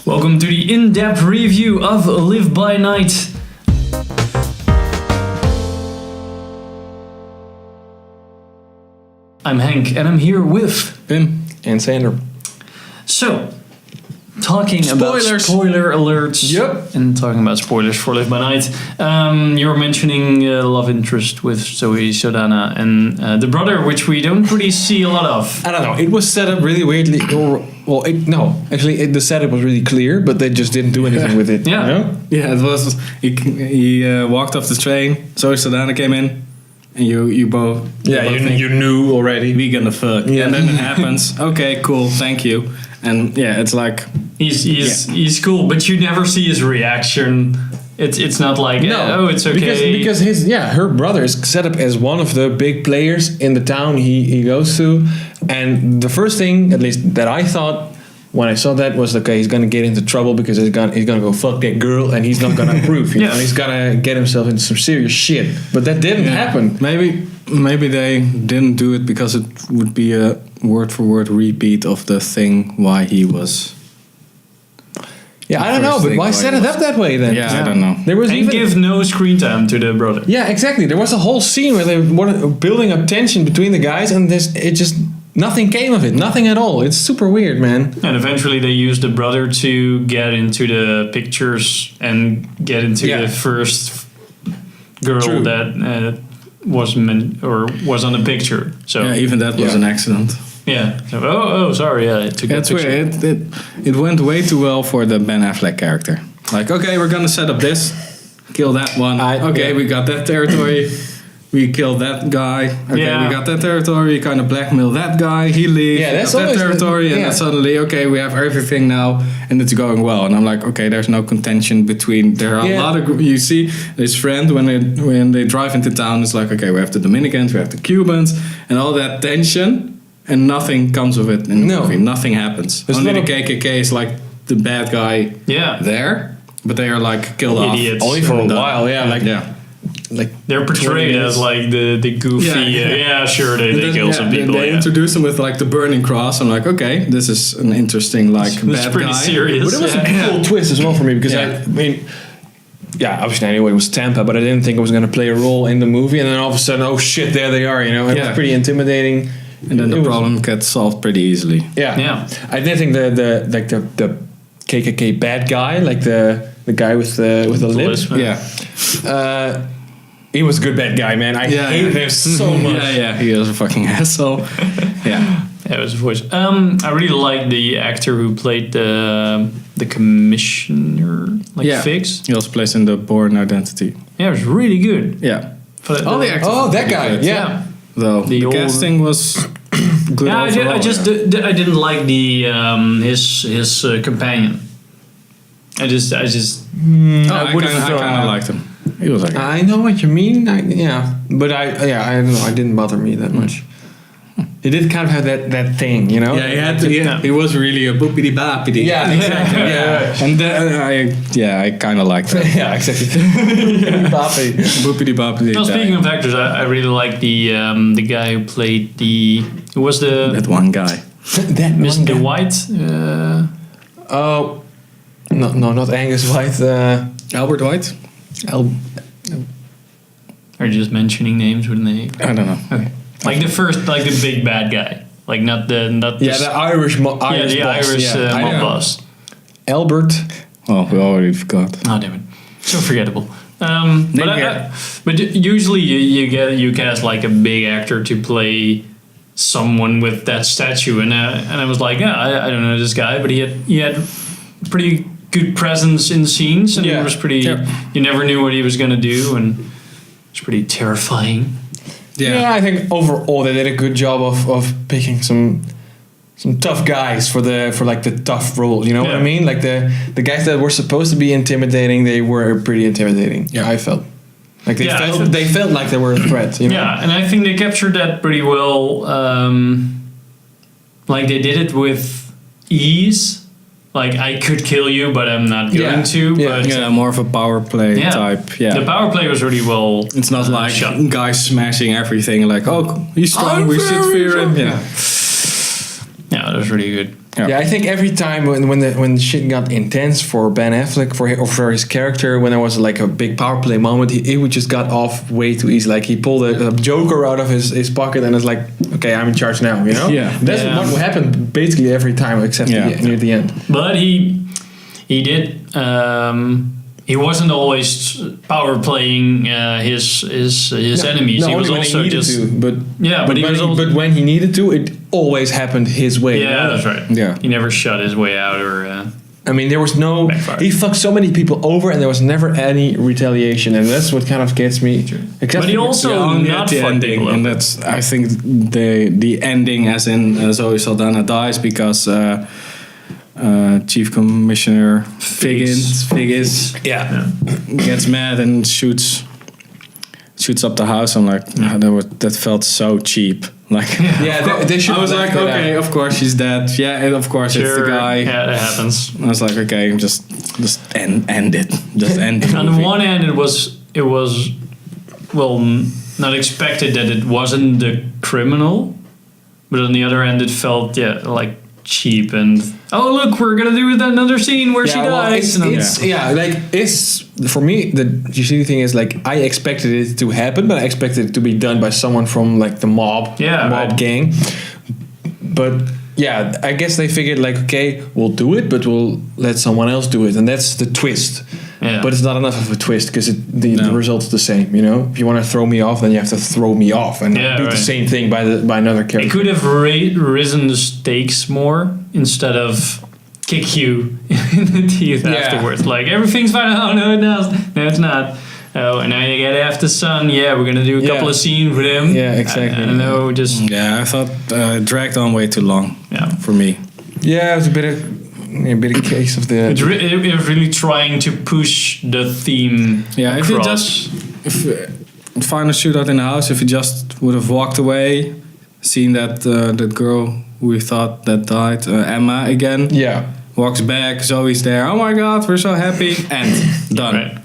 Welcome to the in-depth review of Live by Night. I'm Henk and I'm here with Wim and Sander. So, talking about Spoilers. spoiler alerts. Yep. And talking about spoilers for Live by Night. You were mentioning love interest with Zoe Saldana and the brother, which we don't really see a lot of. I don't know. It was set up really weirdly. The setup was really clear, but they just didn't do anything with it. Yeah. You know? Yeah, it was. He walked off the train. Zoe Saldana came in, and you both. Yeah, both you think, knew already. we gonna fuck. Yeah. And then it happens. Okay, cool, thank you. And yeah, it's like He's cool, but you never see his reaction. It's not like oh, it's okay. Because her brother is set up as one of the big players in the town he goes to, and the first thing, at least that I thought when I saw that, was okay, he's gonna get into trouble because he's gonna go fuck that girl and he's not gonna approve. You know, he's gonna get himself into some serious shit. But that didn't happen. Maybe they didn't do it because it would be a word for word repeat of the thing why he was. Yeah, I don't know, but why set it up that way then? Yeah, I don't know. There was And give no screen time to the brother. Yeah, exactly. There was a whole scene where they were building up tension between the guys, and nothing came of it. Nothing at all. It's super weird, man. And eventually they used the brother to get into the pictures and get into the first girl True. that was on the picture. So Yeah, even that was an accident. yeah. So, sorry. Yeah, it took that That's picture. weird. It went way too well for the Ben Affleck character. Like, okay, we're gonna set up this, kill that one. We got that territory. We killed that guy. Okay, we got that territory. Kind of blackmail that guy. He leaves. Yeah, that's that always territory, and then suddenly, okay, we have everything now, and it's going well. And I'm like, okay, there's no contention between. There are a lot of. You see, his friend when they drive into town, it's like, okay, we have the Dominicans, we have the Cubans, and all that tension, and nothing comes of it in the movie. Nothing happens. There's Only the not KKK is like the bad guy. Yeah. But they are like killed Idiots. off. Only for a while, Like They're portrayed as like the goofy. They kill some people. They introduce him with like the burning cross. I'm like, okay, this is an interesting like It's bad pretty guy. serious. But it was a cool twist as well for me because I mean, obviously I knew it was Tampa, but I didn't think it was going to play a role in the movie. And then all of a sudden, oh shit, there they are. You know, it was pretty intimidating. And then the problem gets solved pretty easily. Yeah. I did think the KKK bad guy, like the guy with the lip. Yeah. He was a good bad guy, man. I hated him so much. He was a fucking asshole. Yeah, it was a voice. I really like the actor who played the commissioner, Fix. He also plays in the Bourne Identity. Yeah, it was really good. Yeah. All the actors. Oh, that guy. Good. Yeah. Though the casting was good. Yeah, overall, I didn't like the his companion. I I kind of liked him. He was like, I know what you mean. But I don't know. It didn't bother me that much. It did kind of have that thing, you know. yeah, he had to. Yeah, he was really a boopity boppity. Yeah, exactly. Yeah. And I kind of liked it. Yeah, exactly. Boopity boppity. Well, speaking of actors, I really like the guy who played who was that one guy. That Mr. White. Oh, no, not Angus White. Albert White. Are you just mentioning names with a name? I don't know. Okay. Like the first, like the big bad guy, like not the Irish boss. mob boss. Albert. Oh, we already forgot. Oh damn it, so forgettable. But usually you cast like a big actor to play someone with that statue, and I was like, I don't know this guy, but he had pretty good presence in scenes, and it was pretty. You never knew what he was gonna do, and it's pretty terrifying. Yeah, I think overall they did a good job of picking some tough guys for the tough roles. You know what I mean? Like the guys that were supposed to be intimidating, they were pretty intimidating. Yeah, I felt like they felt like they were a threat. You know? Yeah, and I think they captured that pretty well. Like they did it with ease. Like, I could kill you, but I'm not going to. But more of a power play type. Yeah, the power play was really well. It's not like shot. Guys smashing everything. Like, oh, he's strong. We should fear him. Yeah, that was really good. Yeah, I think every time when shit got intense for Ben Affleck for his character, when there was like a big power play moment, he would just got off way too easy. Like he pulled a Joker out of his pocket and it's like, okay, I'm in charge now. You know? Yeah. That's what happened basically every time except near the end. But he did. He wasn't always power playing his enemies. No, he was only when also he needed just to, but but when he needed to, it always happened his way. Yeah, you know? that's right. Yeah. He never shut his way out or. I mean, there was no. Backfire. He fucked so many people over, and there was never any retaliation, and that's what kind of gets me. But he also only not at the fucked ending, people and over. that's I think the ending, as in Zoe Saldana dies because Chief Commissioner Figgins gets mad and shoots up the house. I'm like, that felt so cheap. Like, they should. I was like, okay, of course she's dead. Yeah, and of course it's the guy. Yeah, that happens. I was like, okay, just end it. Just end it. On the one hand, it was well not expected that it wasn't the criminal, but on the other hand, it felt like cheap and look, we're gonna do another scene where she dies. It's for me the shitty thing is like I expected it to happen, but I expected it to be done by someone from like the mob gang. But yeah, I guess they figured like, okay, we'll do it, but we'll let someone else do it, and that's the twist. Yeah. But it's not enough of a twist because the result's the same. You know, if you want to throw me off, then you have to throw me off and do the same thing by another character. It could have risen the stakes more instead of kick you in the teeth afterwards. Like everything's fine. Oh no, no, it's not. Oh, and now you get after son. Yeah, we're gonna do a couple of scenes with him. Yeah, exactly. I don't know, just I thought it dragged on way too long. Yeah, for me. Yeah, it was a bit of case of the. It was really trying to push the theme. Yeah, across. if final shootout in the house, if he just would have walked away, seen that girl who we thought that died, Emma again. Yeah. Walks back, Zoe's there. Oh my God, we're so happy, and done. Right.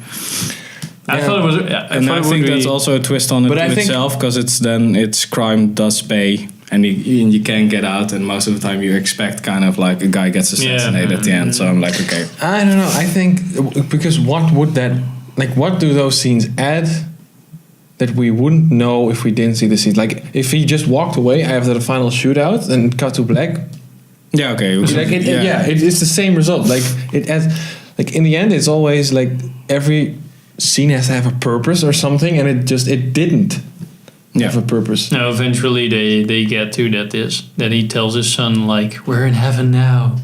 I thought it was, and I think that's also a twist on it itself, because it's crime does pay, and you can't get out, and most of the time you expect kind of like a guy gets assassinated at the end. So I'm like, okay. I don't know. I think because what do those scenes add that we wouldn't know if we didn't see the scenes? Like if he just walked away after the final shootout and cut to black. Yeah. Okay. It's the same result. Like it adds. Like in the end, it's always like every scene has to have a purpose or something, and it didn't have a purpose. No, eventually they get to that he tells his son like, we're in heaven now.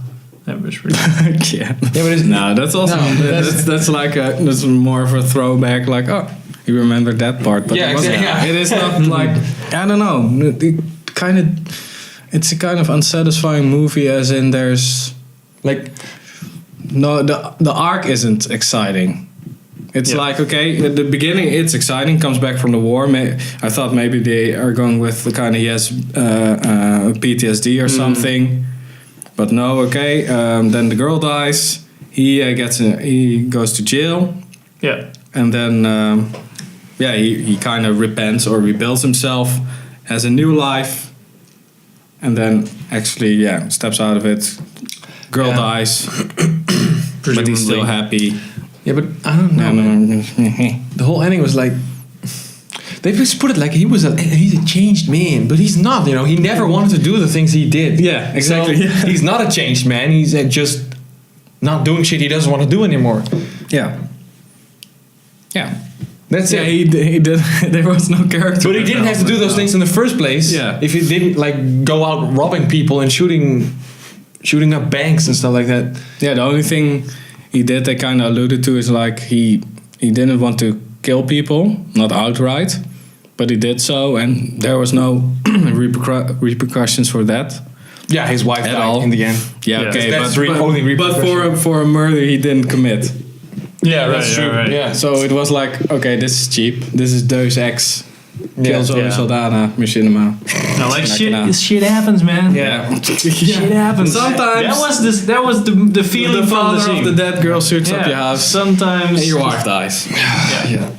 That was really but that's also that's like that's more of a throwback. Like, oh, you remember that part, but it is not like, I don't know. It's a kind of unsatisfying movie, as in there's like the arc isn't exciting. It's like, okay, at the beginning it's exciting, comes back from the war. I thought maybe they are going with the kind of PTSD or something, but no. Okay, then the girl dies. He goes to jail. Yeah, and then he kind of repents or rebuilds himself, has a new life, and then actually steps out of it. Girl dies, but he's still happy. Yeah, but I don't know. The whole ending was like, they just put it like he's a changed man, but he's not. You know, he never wanted to do the things he did. Yeah, exactly. So he's not a changed man. He's just not doing shit he doesn't want to do anymore. Yeah. That's it. He did. There was no character. But he didn't have to do those things in the first place. Yeah. If he didn't like go out robbing people and shooting up banks and stuff like that. Yeah, the only thing he did, they kind of alluded to, is like he didn't want to kill people, not outright, but he did so, and there was no repercussions for that. Yeah, his wife died in the end. Yeah, okay, that's only repercussion. But for a murder he didn't commit. Yeah, that's true. Right. Yeah, so it was like, okay, this is cheap. This is Deus Ex. Kill Zoe Saldana, Machinima. No, like shit happens, man. Yeah. Shit happens. Sometimes that was the feeling the from the father scene. of the dead girl shoots up your house. Sometimes and your wife dies. Yeah.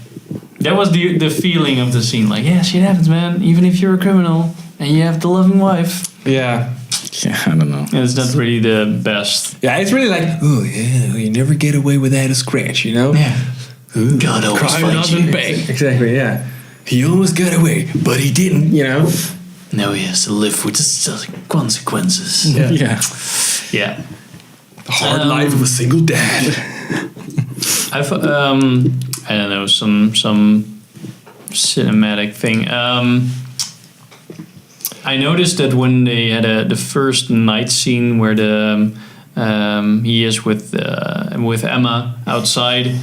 That was the feeling of the scene. Like, shit happens, man. Even if you're a criminal and you have the loving wife. Yeah. Yeah, I don't know. It's not really the best. Yeah, it's really like, oh yeah, you never get away without a scratch, you know? Yeah. God always Crime finds doesn't you. pay. Exactly, yeah. He almost got away, but he didn't, you know? Now he has to live with the consequences. Yeah. Yeah. Yeah. The hard life of a single dad. I've I don't know, some cinematic thing. I noticed that when they had the first night scene where he is with Emma outside,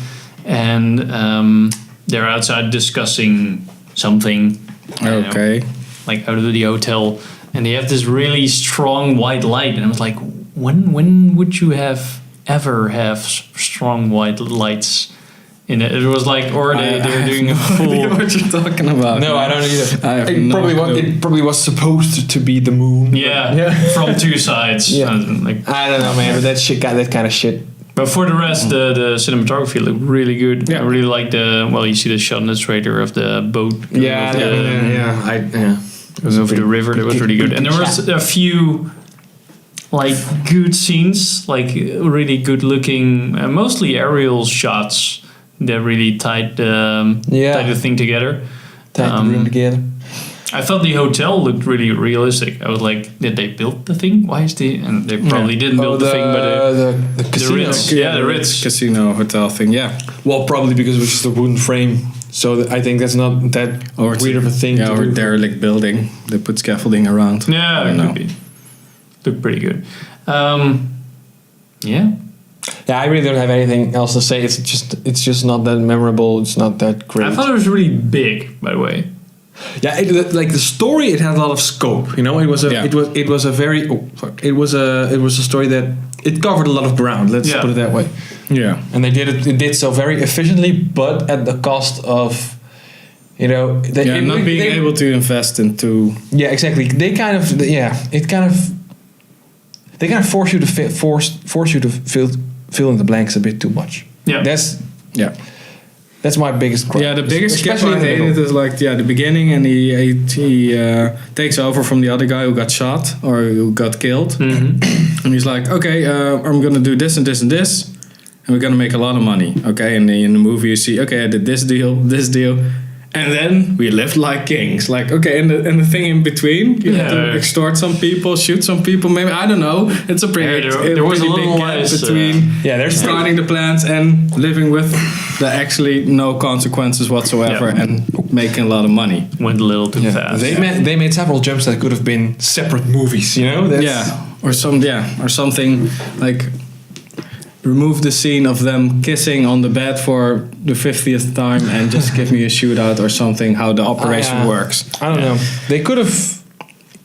and they're outside discussing something. I don't know, Okay. like out of the hotel, and they have this really strong white light, and I was like, when would you ever have strong white lights in it? It was like, or they're doing a I don't know full. what you're talking about. No, I don't either. I have it, no clue. it probably was supposed to be the moon. Yeah, from two sides. Yeah. Like, I don't know, man, but that shit got that kind of shit. but for the rest, the cinematography looked really good. Yeah. I really like you see the shot in the trailer of the boat. Yeah, of the, It was of the river. That was really good, and there was a few like good scenes, like really good looking, mostly aerial shots that really tied the thing together. Tied the room together. I thought the hotel looked really realistic. I was like, did they build the thing? Why is and they probably didn't build the thing, but the casino. Ritz. Yeah, the Ritz. Casino hotel thing, yeah. Well, probably because it was just a wooden frame. So I think that's not that weird of a thing Yeah, to or do. derelict building. They put scaffolding around. Yeah, I don't it know. could be. Looked pretty good. Yeah. Yeah, I really don't have anything else to say. It's just not that memorable. It's not that great. I thought it was really big, by the way. Yeah, like the story, it had a lot of scope. You know, it was a Yeah. it was a very it was a story that it covered a lot of ground. Let's put it that way. Yeah. And they did so very efficiently, but at the cost of, you know, Not being able to invest into. Yeah, exactly. They kind of force you to force you to fill in the blanks a bit too much. Yeah. That's my biggest gripe. Yeah, the biggest skip Especially I in the hated middle. is like the beginning, and he takes over from the other guy who got shot or who got killed, and he's like, okay, I'm gonna do this and this and this, and we're gonna make a lot of money. Okay, and in the movie you see, okay, I did this deal, and then we lived like kings. Like, okay, and the thing in between, you have to extort some people, shoot some people, maybe, I don't know. It's a pretty, there was a pretty little big gap less, between there's starting the plans and living with the actually no consequences whatsoever and making a lot of money. Went a little too fast. They made several jumps that could have been separate movies. You know, or something like remove the scene of them kissing on the bed for the 50th time and just give me a shootout or something. How the operation works. I don't know. They could have,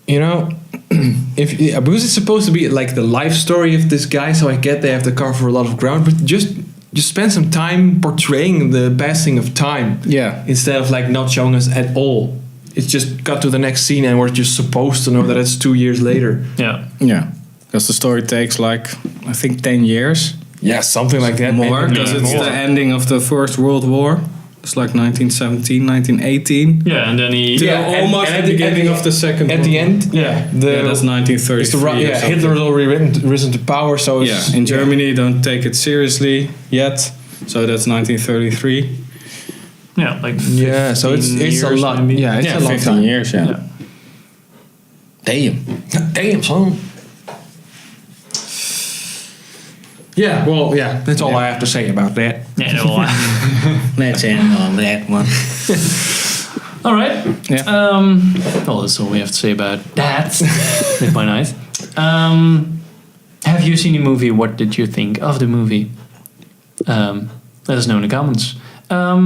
you know, because it's supposed to be like the life story of this guy. So I get they have to cover a lot of ground, but just spend some time portraying the passing of time. Yeah. Instead of like not showing us at all. It's just cut to the next scene and we're just supposed to know that it's 2 years later. Yeah. Yeah. Because the story takes like, I think 10 years. Yeah, something like that. More, because it's the ending of the First World War. It's like 1917, 1918. Yeah, and then he... Almost at the beginning of the Second World At the War. end, that's 1933. Hitler's already risen to power, so it's... in Germany, don't take it seriously yet. So that's 1933. Yeah, like 15 yeah, so it's a years lot. maybe. Yeah, it's a long 15 time. years, yeah. Damn, son. Yeah, well, yeah, that's all I have to say about that. Yeah, no, Let's end on that one. all right. Yeah. Well, that's all we have to say about that. With my night. Have you seen the movie? What did you think of the movie? Let us know in the comments. Are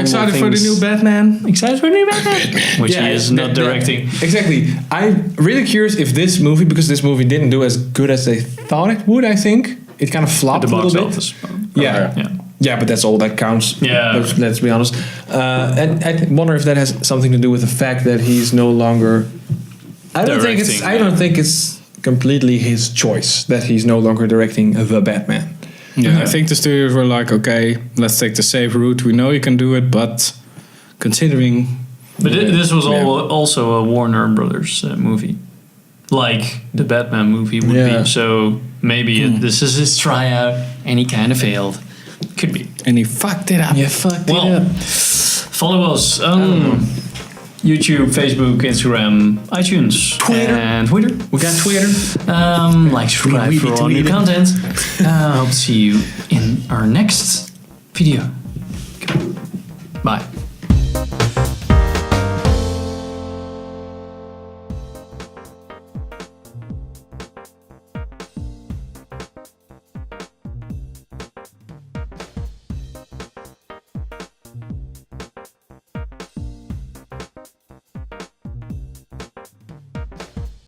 excited for the new Batman? Excited for the new Batman? Which he is not directing. Exactly. I'm really curious if this movie, because this movie didn't do as good as they thought it would, I think. It kind of flopped At the a box little bit. office. Yeah. Yeah, but that's all that counts. Yeah. Let's be honest. And I wonder if that has something to do with the fact that he's no longer... I don't think it's completely his choice that he's no longer directing the Batman. Yeah, I think the studios were like, okay, let's take the safe route. We know you can do it, but considering... But this was also a Warner Brothers movie. like the Batman movie would Yeah. be. So maybe this is his tryout, and he kind of failed. Could be. And he fucked it up. You fucked it Well, up. follow us on YouTube, Facebook, Instagram, iTunes, Twitter. and Twitter. We got Twitter. Like, subscribe Tweety, for all new tweety. content. Hope to see you in our next video. Bye.